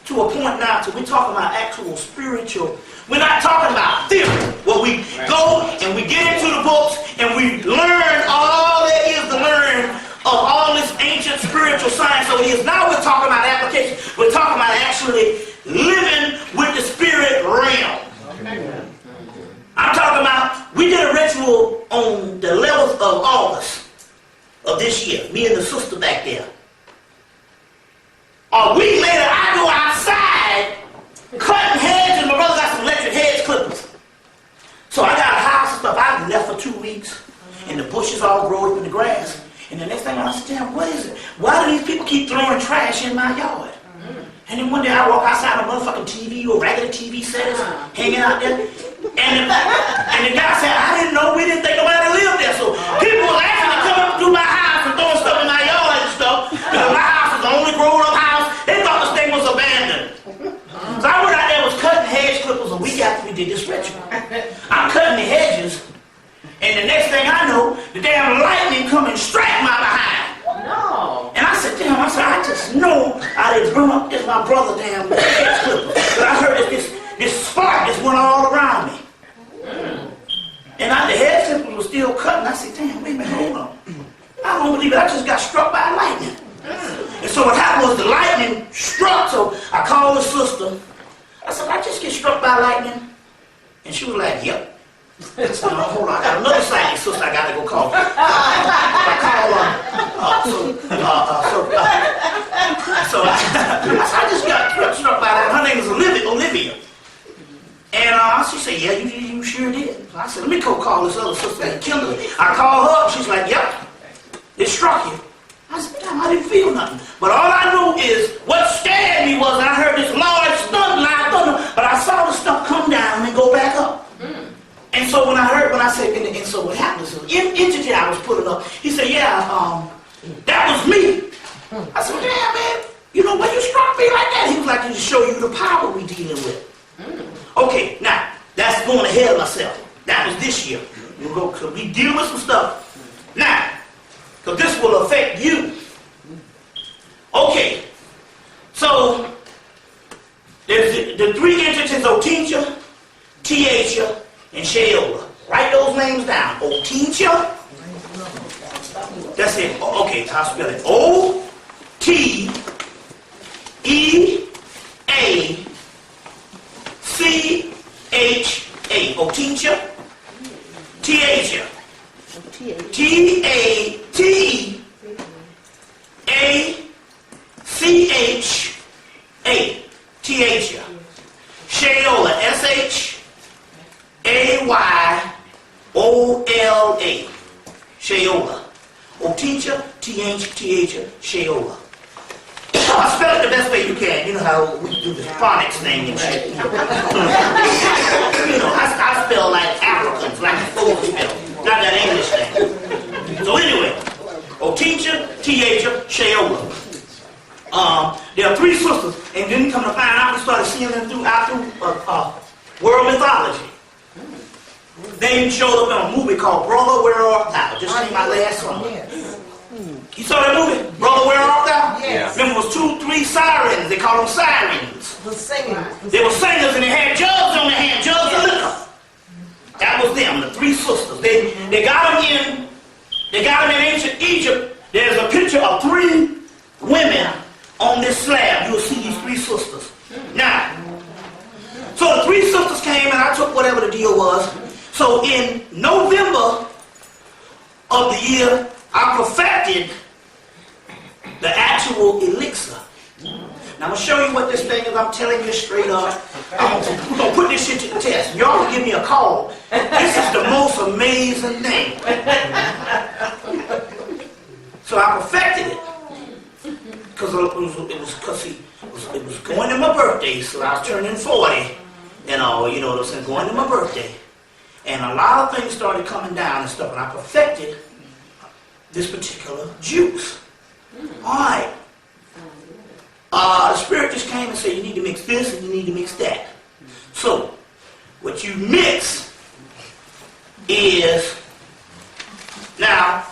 Speaker 1: to a point now to we're talking about actual spiritual. We're not talking about theory. Well, we go and we get into the books and we learn all there is to learn of all this ancient spiritual science. So it is now we're talking about application. We're talking about actually living with the spirit realm. I'm talking about, we did a ritual on the 11th of August of this year. Me and the sister back there. A week later, I go outside cutting heads, and my brother got some electric hedge clippers. So I got a house and stuff. I left for 2 weeks, and the bushes all grow up in the grass. And the next thing I said, damn, what is it? Why do these people keep throwing trash in my yard? And then one day I walk outside, a motherfucking TV or regular TV set is hanging out there. And the guy said, I didn't know, we didn't think nobody lived there. So people were actually coming up through my house and throwing stuff in my yard and stuff. Because my house was the only grown up house. They thought this thing was abandoned. So I went out there and was cutting hedge clippers a week after we did this ritual. I'm cutting the hedges, and the next thing I know, the damn lightning come and strike my behind. No. And I said, damn, I just know I didn't burn up this my brother damn hedge clipper. But I heard that this spark just went all around me. And the hedge clippers was still cutting. I said, damn, wait a minute, hold on. I don't believe it. I just got struck by lightning. And so what happened was the lightning struck. So I called the sister. I said, I just get struck by lightning. And she was like, yep. I said, no, hold on, I got another psychic sister I got to go call. I called so I just got struck by that. Her name is Olivia. And she said, yeah, you sure did. So I said, let me go call this other sister, Kimberly. I called her, she's like, yep, it struck you. I said, damn, I didn't feel nothing. But all I knew is what scared me was I heard this large thunder, but I saw the stuff come down and go back up. And so when I said, and so what happened is, the entity I was putting up, he said, yeah, that was me. I said, damn, man, you know, when you struck me like that, he was like, to show you the power we dealing with. Okay, now, that's going ahead of myself. That was this year. So we deal with some stuff. Now, because this will affect you. Okay, so there's the three entities, Otencia, Tiacha, and Sheola. Write those names down. Otencia. That's it. Okay, I'll spell it. O-T-E-A-C-H-A. Otencia. Tiacha. T-A-T-A-C-H-A. Tiacha. Sheola. S-H-A-Y-O-L-A. Sheola. Oteacher, T-H-H-A, Sheola. I spell it the best way you can. You know how we do the phonics thing and shit. You know, I spell like Africans, like the folks spell, not that English thing. So anyway, Oteacher, T-H-A, Sheola. There are three sisters, and then come to find out, we started seeing them throughout world mythology. They showed up in a movie called Brother, Where Art Thou? Just seen my last song. You saw that movie, Brother, Where Art Thou?
Speaker 2: Yes.
Speaker 1: Remember, it was 2, 3 sirens. They called them sirens.
Speaker 2: The singers.
Speaker 1: They were singers, and they had jugs on their hand, jugs of liquor. That was them, the three sisters. They got them in ancient Egypt. There's a picture of 3 women on this slab. You'll see these 3 sisters. Now, so the 3 sisters came, and I took whatever the deal was. So in November of the year, I perfected the actual elixir. Now I'm going to show you what this thing is. I'm telling you straight up. We're going to put this shit to the test. Y'all can give me a call. This is the most amazing thing. So I perfected it. Because it was going to my birthday, so I was turning 40 and all, you know what I'm saying, going to my birthday. And a lot of things started coming down and stuff, and I perfected this particular juice. Alright. The Spirit just came and said, you need to mix this and you need to mix that. So, what you mix is, now,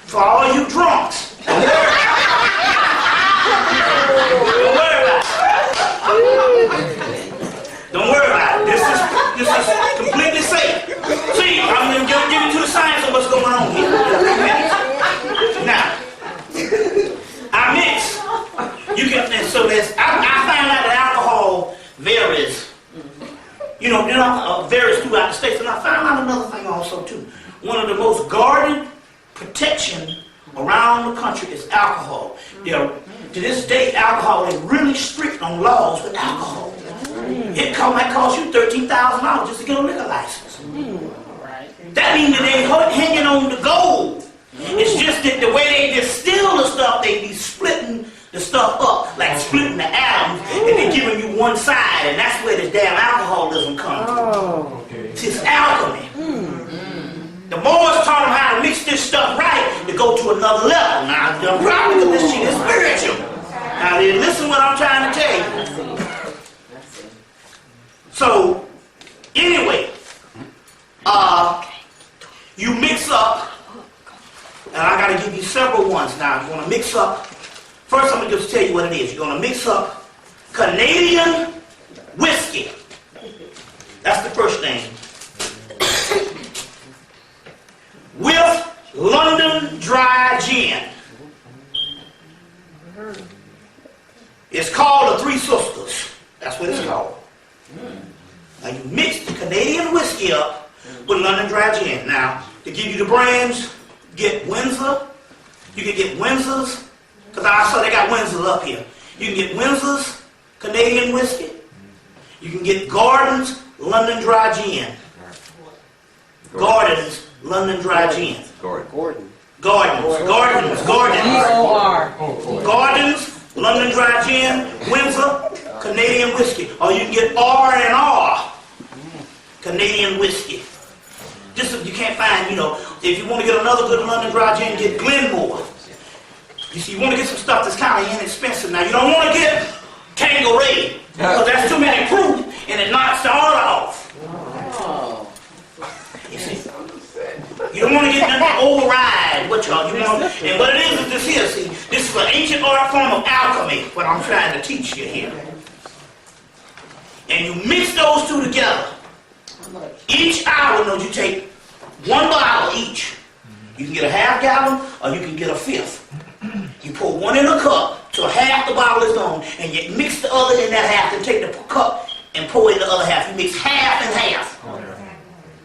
Speaker 1: for all you drunks, don't worry about it. Don't worry about it. This is completely safe. See, I'm going to give you to the science of what's going on here. Now, I mix. You can, and so there's, I find out that alcohol varies. You know, varies throughout the states. And I found out another thing also too. One of the most guarded protection around the country is alcohol. To this day, alcohol is really strict on laws with alcohol. It might cost you $13,000 just to get a liquor license. That means that they ain't hanging on the gold. It's just that the way they distill the stuff, they be splitting the stuff up, like splitting the atoms, and they're giving you one side, and that's where this damn alcoholism comes from. It's alchemy. The Moors taught them how to mix this stuff right to go to another level. Now, the problem with this shit is spiritual. Now, listen what I'm trying to tell you. So, anyway, you mix up, and I got to give you several ones now. You want to mix up, first I'm going to just tell you what it is. You're going to mix up Canadian whiskey. That's the first thing. With London dry gin. It's called the Three Sisters. That's what it's called. Now you mix the Canadian whiskey up with London dry gin. Now, to give you the brands, get Windsor. You can get Windsor's, because I saw they got Windsor's up here. You can get Windsor's Canadian whiskey. You can get Gordon's London dry gin. Gordon's London dry gin. Gordon's London dry gin, Windsor, Canadian whiskey. Or you can get R&R, Canadian whiskey. Just if you can't find, if you want to get another good London dry gin, get Glenmore. You see, you want to get some stuff that's kind of inexpensive. Now, you don't want to get Tanqueray, because that's too many proof, and it knocks the order off. You see? You don't want to get nothing to override what you want. And what it is this here, see, this is an ancient art form of alchemy, what I'm trying to teach you here. And you mix those two together. Each hour, you take 1 bottle each. You can get a half gallon, or you can get a fifth. You pour one in a cup till half the bottle is gone, and you mix the other in that half, and take the cup and pour in the other half. You mix half and half.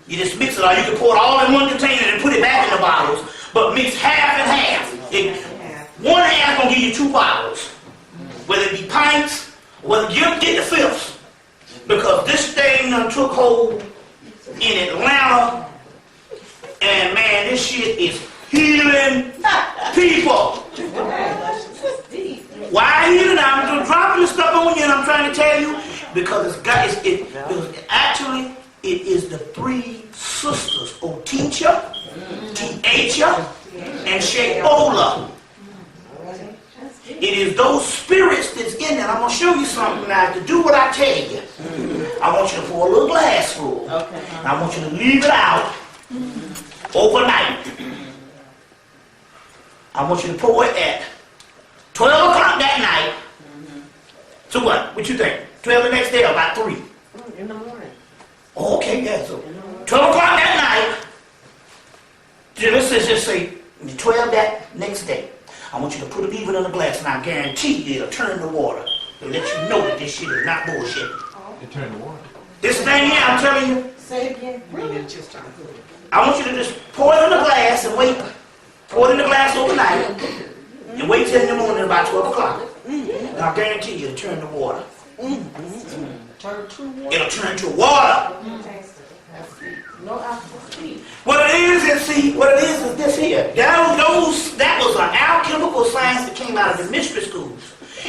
Speaker 1: You just mix it all. You can pour it all in one container and put it back in the bottles, but mix half and half. One half gonna give you 2 bottles. Whether it be pints, whether you get the fifths. Because this thing took hold in Atlanta, and man, this shit is healing showing you and I'm trying to tell you? Because it is the three sisters, Oteacher, Teacher, and Sheola. It is those spirits that's in there. I'm going to show you something now. To do what I tell you, I want you to pour a little glass full. And I want you to leave it out overnight. I want you to pour it at 12 o'clock that night. So what? What you think? 12 the next day or about 3?
Speaker 2: In the morning.
Speaker 1: Okay, yeah. So 12 o'clock that night. Let's just say 12 that next day. I want you to put it even in a glass, and I guarantee you it'll turn the water. It'll let you know that this shit is not bullshit.
Speaker 3: It turned the water.
Speaker 1: This thing here, I'm telling you.
Speaker 2: Say it again. Really?
Speaker 1: I want you to just pour it in a glass and wait. Pour it in the glass overnight. And wait till in the morning about 12 o'clock. And I guarantee you it'll turn the water. It'll turn to water.
Speaker 2: No alcohol.
Speaker 1: What it is this here. That was an alchemical science that came out of the mystery schools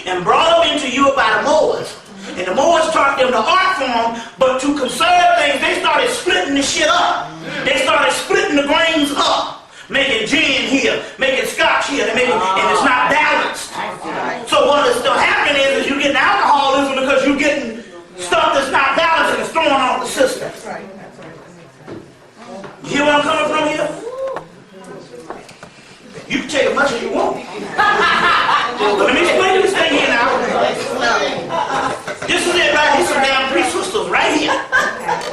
Speaker 1: and brought up into you by the Moors. And the Moors taught them the art form, but to conserve things, they started splitting the shit up. They started splitting the grains up, making gin here, making scotch here, and it's not balanced. So what is still happening is you're getting alcoholism because you're getting stuff that's not balanced and it's throwing off the system. You hear where I'm coming from here? You can take as much as you want. But let me explain you this thing here now. This is it right here. Some damn 3 sisters right here.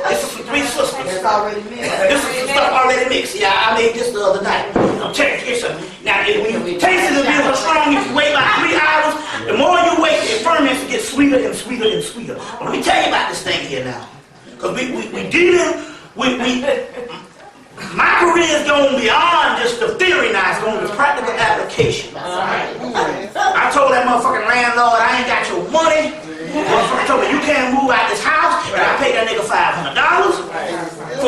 Speaker 1: This is some 3 sisters.
Speaker 2: It's already mixed.
Speaker 1: This is some stuff already mixed. Yeah, I made this the other night. I'm telling you something. Now, when you taste it, it'll be so strong. If you wait about 3 hours, the more you wait, the ferments get sweeter and sweeter and sweeter. But let me tell you about this thing here now. Because we dealing with my career is going beyond just the theory now. It's going to practical application. I told that motherfucking landlord, I ain't got your money. Motherfucker told me, you can't move out this house. And I paid that nigga $500, $400.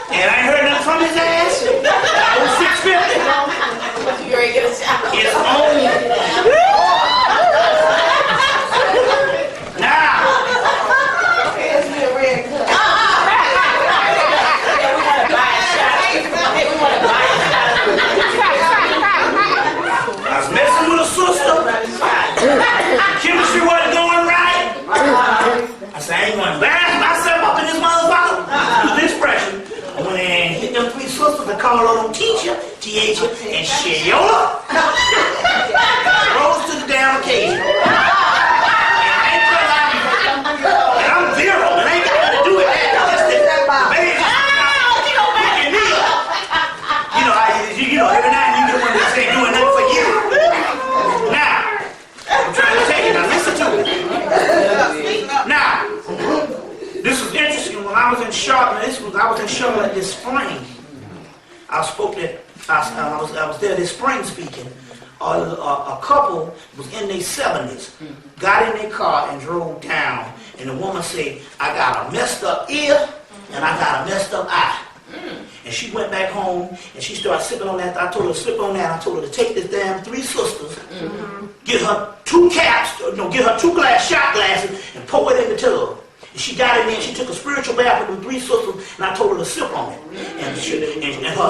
Speaker 1: And I ain't heard nothing from his ass. I was $650.
Speaker 2: You ready to get a shower?
Speaker 1: It's on. Now. I was messing with a sister. Chemistry wasn't going right. I said, I ain't going to embarrass myself up in this motherfucker. Use this expression. I went in and hit them 3 sisters and called on them teacher, T-H-A, and Sheola. Rose to the damn occasion. And I'm virile. It ain't got nothing to do with that. It's just that the baby picking me up. You know, every night you get one that say doing nothing for you. Now, I'm trying to tell you, now listen to it. Now, this was interesting. When I was in Charlotte, I was in Charlotte this spring. I was there this spring speaking. A couple was in their 70s, got in their car and drove down. And the woman said, I got a messed up ear and I got a messed up eye. And she went back home and she started sipping on that. I told her to slip on that. I told her to take this damn 3 sisters, get her 2 caps, get her 2 shot glasses and pour it in the tub. And she got in there and she took a spiritual bath with them 3 sisters and I told her to sip on it. And her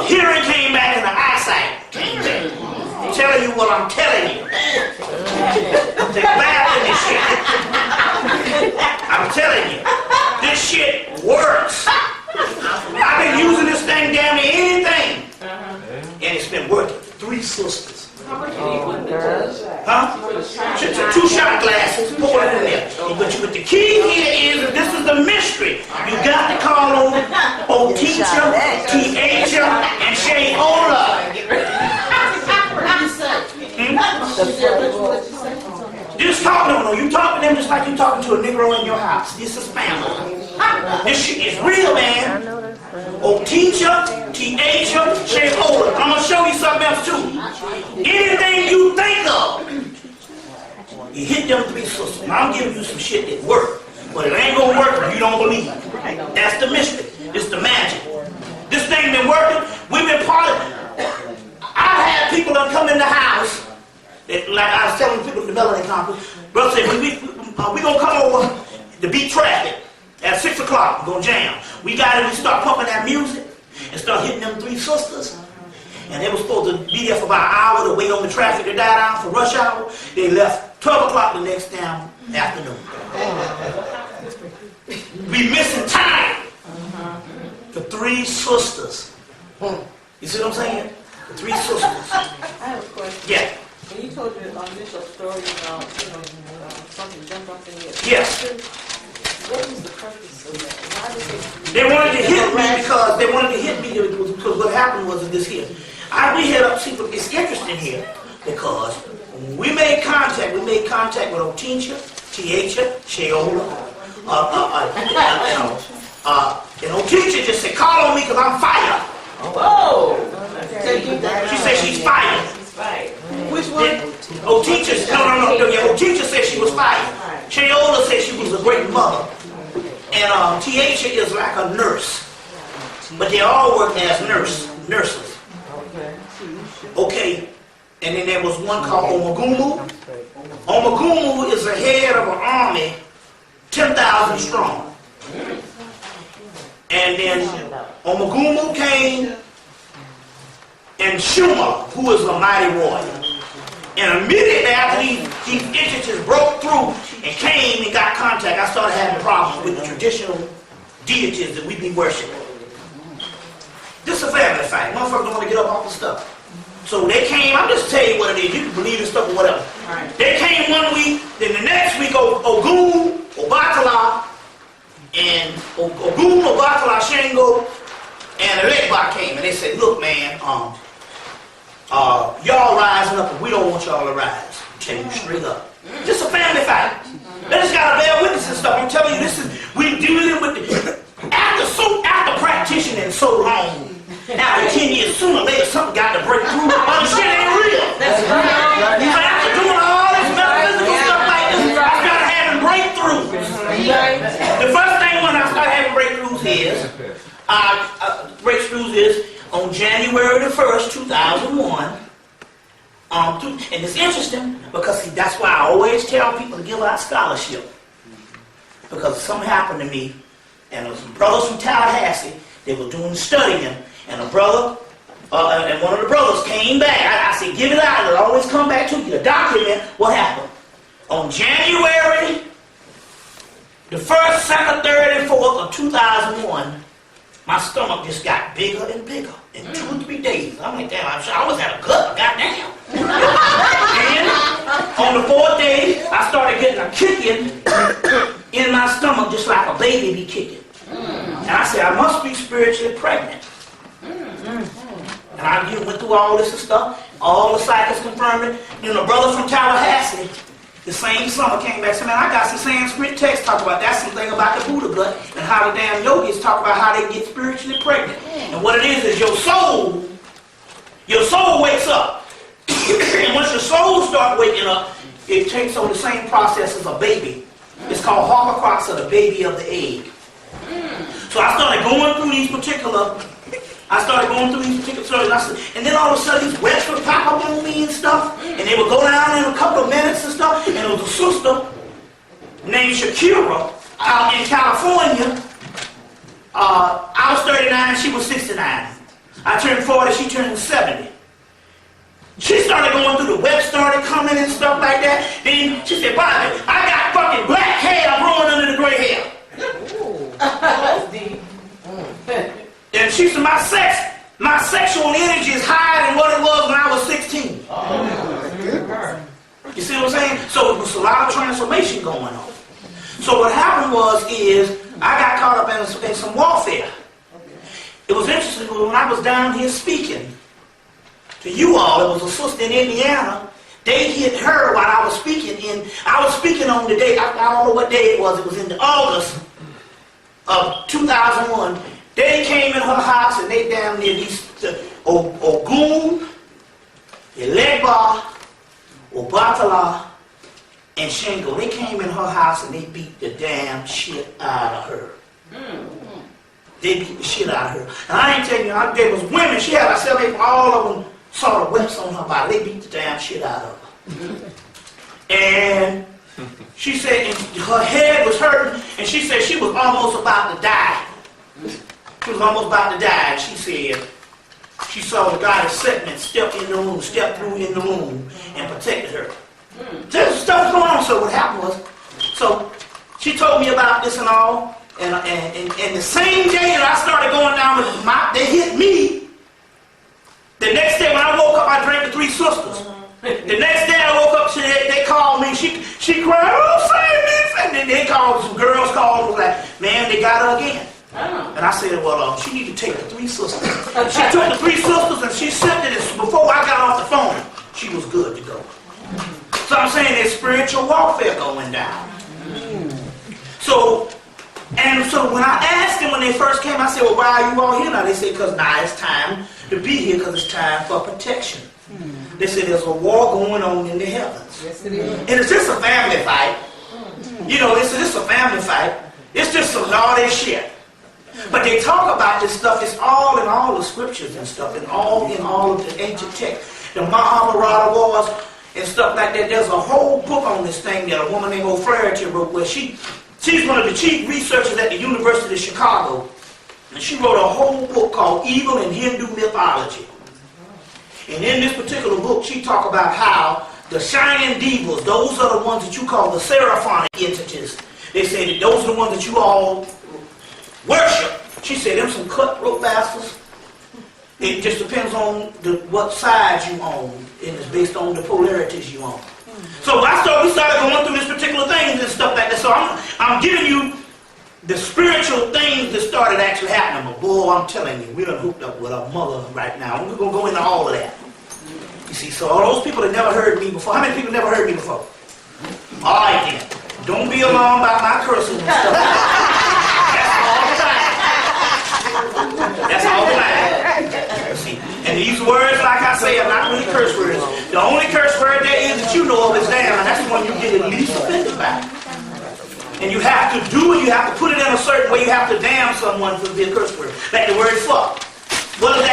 Speaker 1: hearing came back and her eyesight came back. I'm telling you what I'm telling you. Take a bath in this shit. I'm telling you. This shit works. I've been using this thing damn near anything. And it's been working. 3 sisters. Huh? 2 shot glasses, pour it in there. But the key here is, this is the mystery. You got to call on Oteacher, T-H-A, and Sheola. Just talk to them. You talk to them just like you talking to a Negro in your house. This is family. This shit is real, man. Oteacher, T-H-A, Sheola. I'm going to show you something else too. Anything you think of, you hit them 3 sisters. Now, I'm giving you some shit that work. But it ain't going to work if you don't believe. That's the mystery. It's the magic. This thing been working. We've been part of it. I've had people that come in the house, that, like I was telling people Melanin conference. Brother said, we gonna come over to beat traffic at 6 o'clock. We're gonna jam. We got it. We start pumping that music and start hitting them three sisters. And they were supposed to be there for about an hour to wait on the traffic to die down for rush hour. They left 12 o'clock the next damn afternoon. We missing time. The three sisters. You see what I'm saying? The three sisters.
Speaker 2: I have a question.
Speaker 1: Yeah.
Speaker 2: When you told your initial story about, something jumped up in your
Speaker 1: Yes.
Speaker 2: what was the purpose of that? Why did
Speaker 1: They wanted to hit me because they wanted to hit me because what happened was this here. We had up, see, it's interesting here because when we made contact with Otincha, Tiacha, Sheola, and Otincha just said, call on me because I'm fire.
Speaker 2: Oh!
Speaker 1: She said she's fire.
Speaker 2: Right. Which one?
Speaker 1: Otincha, Otincha said she was fire. Sheola said she was a great mother. And Tiacha is like a nurse. But they all work as nurses. Okay, and then there was one called Omagumu. Omagumu is the head of an army, 10,000 strong. And then Omagumu came, and Shuma, who is a mighty warrior. And immediately after these entities broke through and came and got contact, I started having problems with the traditional deities that we be worshiping. This is a family fight. Motherfuckers don't want to get up off the stuff. So they came, I'm just telling you what it is. You can believe in stuff or whatever. Right. They came one week, then the next week Ogun, Obatala, and Ogun, Obatala, Shango, and Elegba came. And they said, look, man, y'all rising up, and we don't want y'all to rise. I'm telling you straight up. Just a family fight. They just got to bear witness and stuff. I'm telling you, we dealing with the, after practicing so long, after 10 years, sooner or later, something got to break through. Other shit ain't real. That's right. So after doing all this metaphysical stuff like this, I started having breakthroughs. The first thing when I started having breakthroughs is on January the 1st, 2001. And it's interesting because, see, that's why I always tell people to give out scholarship. Because something happened to me, and there was some brothers from Tallahassee, they were doing studying. And a brother, and one of the brothers came back. I said, give it out. It'll always come back to you to document what happened. On January the 1st, 2nd, 3rd, and 4th of 2001, my stomach just got bigger and bigger in 2 or 3 days. I'm like, damn, I always had a gut, goddamn. And on the 4th day, I started getting a kicking in my stomach just like a baby be kicking. And I said, I must be spiritually pregnant. And I went through all this and stuff. All the psychics confirmed it. Then a brother from Tallahassee, the same summer, came back and said, man, I got some Sanskrit text talk about that, something about the Buddha gut, and how the damn yogis talk about how they get spiritually pregnant. And what it is your soul wakes up. And once your soul starts waking up, it takes on the same process as a baby. It's called Horcrux, or the baby of the egg. So I started going through these particular stories, and then all of a sudden these webs would pop up on me and stuff, and they would go down in a couple of minutes and stuff, and there was a sister named Shakira out in California. I was 39, she was 69. I turned 40, she turned 70. She started going through, the web started coming and stuff like that. Then she said, Bobby, I got fucking black hair growing under the gray hair.
Speaker 2: That's deep.
Speaker 1: And she said, my sexual energy is higher than what it was when I was 16. You see what I'm saying? So it was a lot of transformation going on. So what happened is I got caught up in some warfare. It was interesting because when I was down here speaking to you all, it was a sister in Indiana. They hit her while I was speaking. I was speaking on the day, I don't know what day it was in August of 2001. They came in her house and they down near these Ogun, Elegba, Obatala, and Shango. They came in her house and they beat the damn shit out of her. They beat the shit out of her. And I ain't telling you, there was women, she had herself, all of them saw the webs on her body. They beat the damn shit out of her. And she said her head was hurting, and she said she was almost about to die. She was almost about to die, and she said she saw the God of Setman step through in the room, and protected her. There's stuff going on. So what happened was, so she told me about this and all, and the same day that I started going down with they hit me. The next day when I woke up, I drank the Three Sisters. The next day I woke up, they called me. She cried, "Oh, save me!" And then they called, some girls called, was like, "Man, they got her again." And I said, "Well, she need to take the Three Sisters." She took the Three Sisters and she sipped it. And before I got off the phone, she was good to go. So I'm saying there's spiritual warfare going down. So when I asked them when they first came, I said, "Well, why are you all here now?" They said, "Because now it's time to be here, because it's time for protection." They said there's a war going on in the heavens.
Speaker 2: Yes, it is.
Speaker 1: And it's just a family fight. You know, it's just a family fight. It's just some naughty shit. But they talk about this stuff. It's all in all the scriptures and stuff, and all in all of the ancient texts. The Mahabharata wars and stuff like that. There's a whole book on this thing that a woman named O'Flaherty wrote, where she's one of the chief researchers at the University of Chicago. And she wrote a whole book called Evil in Hindu Mythology. And in this particular book, she talked about how the shining devas, those are the ones that you call the seraphonic entities. They say that those are the ones that you all worship. She said, them some cutthroat bastards. It just depends on what side you own, and it's based on the polarities you own. So we started going through this particular things and stuff like that. So I'm giving you the spiritual things that started actually happening. But boy, I'm telling you, we done hooked up with our mother right now. We're going to go into all of that. You see, so all those people that never heard me before, how many people never heard me before? All right then. Don't be alarmed by my cursing and stuff. That's all the time. See, and these words, like I say, are not really curse words. The only curse word there is that you know of is damn, and that's the one you get at least offended by. And you have to do it, you have to put it in a certain way, you have to damn someone for the curse word. Like the word fuck. What does that